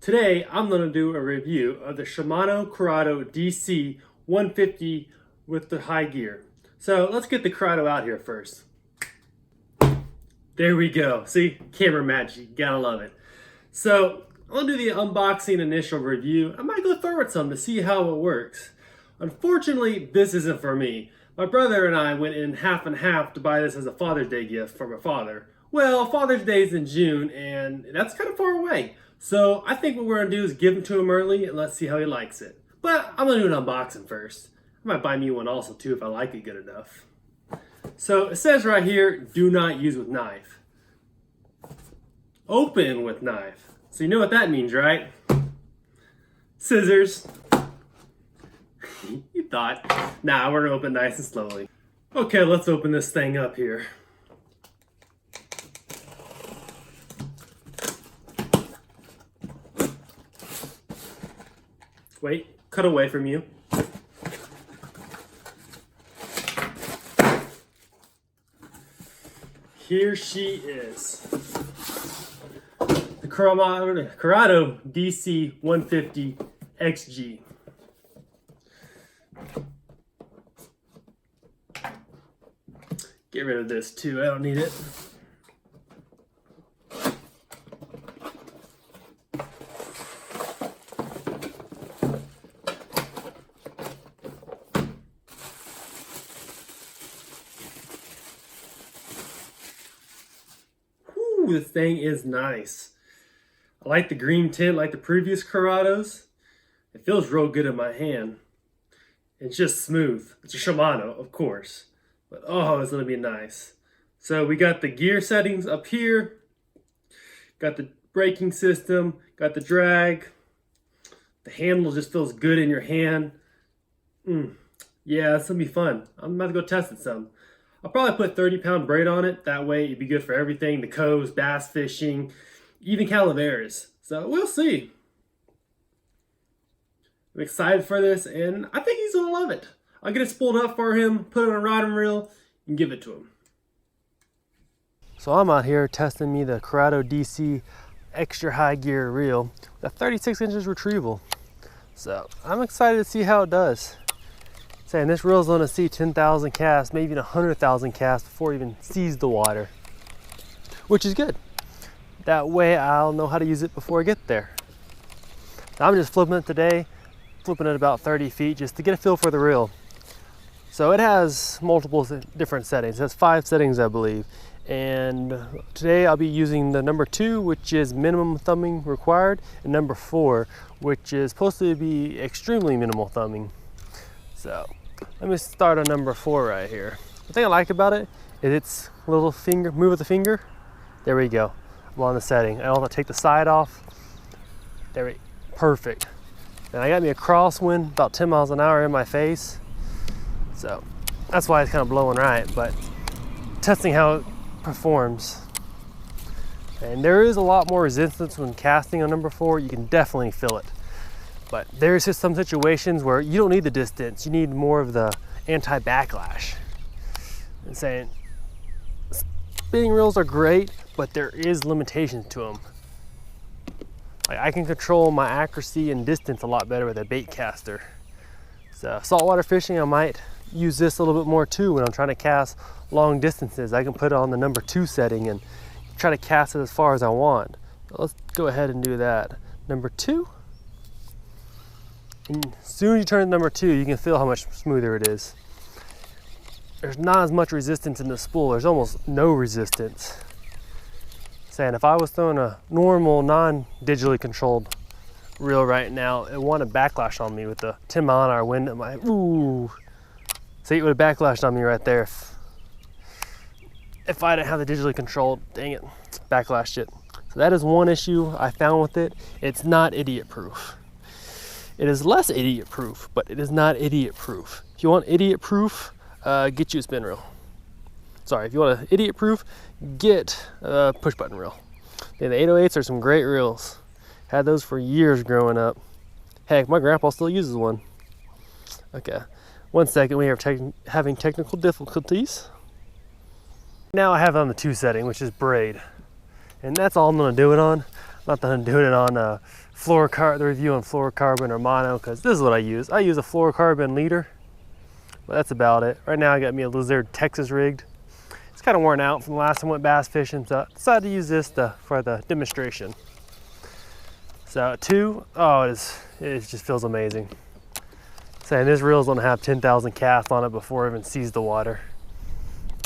Today, I'm going to do a review of the Shimano Curado DC 150 with the high gear. So let's get the Curado out here first. There we go. See, camera magic, gotta love it. So I'll do the unboxing initial review. I might go through it some to see how it works. Unfortunately, this isn't for me. My brother and I went in half and half to buy this as a Father's Day gift for my father. Well, Father's Day is in June, and that's kind of far away. So I think what we're gonna do is give him to him early and let's see how he likes it. But I'm gonna do an unboxing first. I might buy me one also too if I like it good enough. So it says right here, do not use with knife. Open with knife. So you know what that means, right? Scissors. You thought. Nah, we're gonna open nice and slowly. Okay, let's open this thing up here. Wait, cut away from you. Here she is. The Curado DC 150 XG. Get rid of this too, I don't need it. This thing is nice. I like the green tint like the previous Curados. It feels real good in my hand. It's just smooth. It's a Shimano, of course. But oh, it's gonna be nice. So we got the gear settings up here. Got the braking system. Got the drag. The handle just feels good in your hand. Yeah, it's gonna be fun. I'm about to go test it some. I'll probably put 30-pound braid on it. That way it'd be good for everything. The coves, bass fishing, even calaveras. So we'll see. I'm excited for this and I think he's gonna love it. I'll get it spooled up for him, put it on a rod and reel, and give it to him. So I'm out here testing me the Curado DC extra high gear reel with a 36 inches retrieval. So I'm excited to see how it does. Saying this reel's gonna see 10,000 casts, maybe even 100,000 casts before it even sees the water, which is good. That way I'll know how to use it before I get there. I'm just flipping it today, flipping it about 30 feet just to get a feel for the reel. So it has multiple different settings. It has 5 settings, I believe. And today I'll be using the number 2, which is minimum thumbing required, and number 4, which is supposed to be extremely minimal thumbing. So let me start on number 4 right here. The thing I like about it is its little finger, move of the finger. There we go. I'm on the setting. I don't have to take the side off. There we go. Perfect. And I got me a crosswind about 10 miles an hour in my face. So that's why it's kind of blowing right, but testing how it performs. And there is a lot more resistance when casting on number 4. You can definitely feel it. But there's just some situations where you don't need the distance. You need more of the anti-backlash. And saying, spinning reels are great, but there is limitations to them. Like I can control my accuracy and distance a lot better with a Baitcaster. So saltwater fishing, I might use this a little bit more too when I'm trying to cast long distances. I can put it on the number 2 setting and try to cast it as far as I want. So let's go ahead and do that. Number 2. And as soon as you turn to number 2, you can feel how much smoother it is. There's not as much resistance in the spool. There's almost no resistance. Saying if I was throwing a normal, non-digitally controlled reel right now, it want to backlash on me with the 10-mile-an-hour wind. I'm like, ooh. See, it would have backlashed on me right there if I didn't have the digitally controlled. Dang it, backlashed it. So that is one issue I found with it. It's not idiot-proof. It is less idiot-proof, but it is not idiot-proof. If you want idiot-proof, get you a spin reel. Sorry, if you want an idiot-proof, get a push-button reel. And the 808s are some great reels. Had those for years growing up. Heck, my grandpa still uses one. Okay, 1 second, we are having technical difficulties. Now I have it on the 2 setting, which is braid. And that's all I'm gonna do it on. I'm not gonna do it on the review on fluorocarbon or mono, because this is what I use. I use a fluorocarbon leader, but that's about it. Right now I got me a Lizard Texas rigged. It's kind of worn out from the last time I went bass fishing, so I decided to use this for the demonstration. So 2, oh, it just feels amazing. Saying this reel's gonna have 10,000 casts on it before it even sees the water.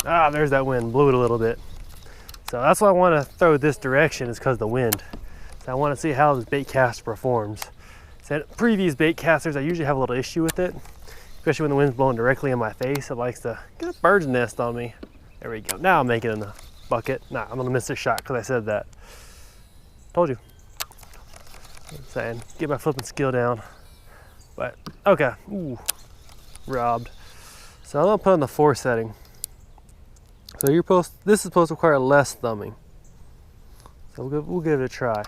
Ah, there's that wind, blew it a little bit. So that's why I want to throw this direction, is because of the wind. So I want to see how this baitcaster performs. So previous baitcasters, I usually have a little issue with it, especially when the wind's blowing directly in my face. It likes to get a bird's nest on me. There we go. Now I'm making it in the bucket. Nah, I'm gonna miss this shot because I said that. Told you. I'm saying, get my flipping skill down. But okay, ooh, robbed. So I'm gonna put on the 4 setting. So this is supposed to require less thumbing. So we'll give it a try.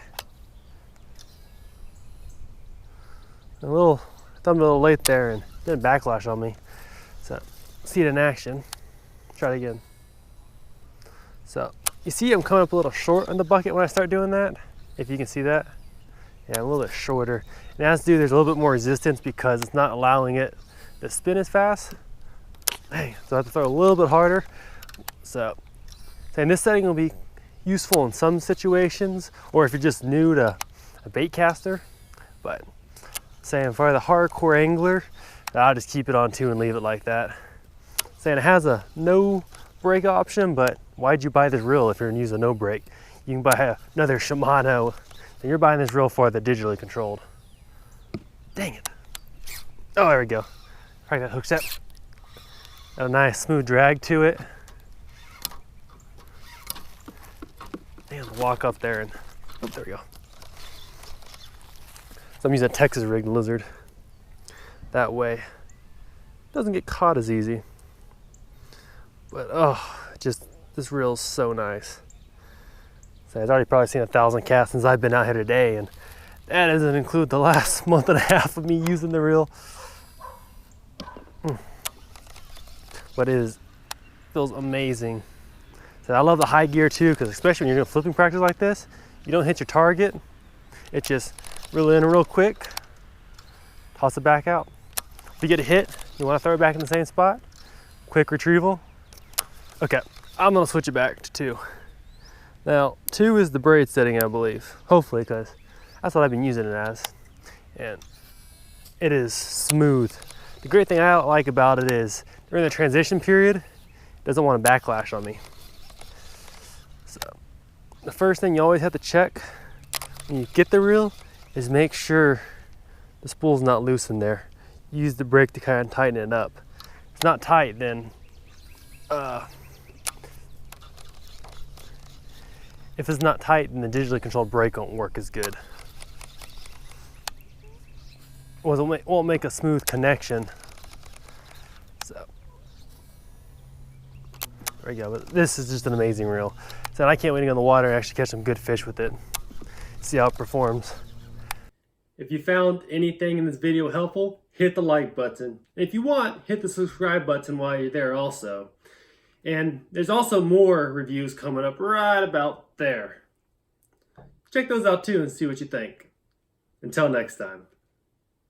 Thumbed a little late there and didn't backlash on me. So see it in action. Try it again. So you see I'm coming up a little short on the bucket when I start doing that. If you can see that. Yeah, a little bit shorter. And as there's a little bit more resistance because it's not allowing it to spin as fast. Hey, so I have to throw a little bit harder. So saying this setting will be useful in some situations, or if you're just new to a baitcaster. But saying for the hardcore angler, I'll just keep it on 2 and leave it like that. Saying it has a no brake option, but why'd you buy this reel if you're gonna use a no brake? You can buy another Shimano, and you're buying this reel for the digitally controlled. Dang it. Oh, there we go. Probably got hook set. Got a nice smooth drag to it. And walk up there and, oh, there we go. So I'm using a Texas rigged Lizard. That way, it doesn't get caught as easy. But oh, this reel's so nice. So I've already probably seen 1,000 casts since I've been out here today, and that doesn't include the last month and a half of me using the reel. But feels amazing. So I love the high gear too, because especially when you're doing flipping practice like this, you don't hit your target. It just reel in real quick, toss it back out. If you get a hit, you want to throw it back in the same spot. Quick retrieval. Okay, I'm gonna switch it back to 2. Now 2 is the braid setting, I believe. Hopefully, because that's what I've been using it as. And it is smooth. The great thing I like about it is during the transition period, it doesn't want to backlash on me. So the first thing you always have to check when you get the reel is make sure the spool's not loose in there. Use the brake to kind of tighten it up. If it's not tight, then if it's not tight, then the digitally controlled brake won't work as good. Won't make a smooth connection. So there we go. But this is just an amazing reel. So I can't wait to go in the water and actually catch some good fish with it. See how it performs. If you found anything in this video helpful, hit the like button. If you want, hit the subscribe button while you're there also. And there's also more reviews coming up right about there. Check those out too and see what you think. Until next time.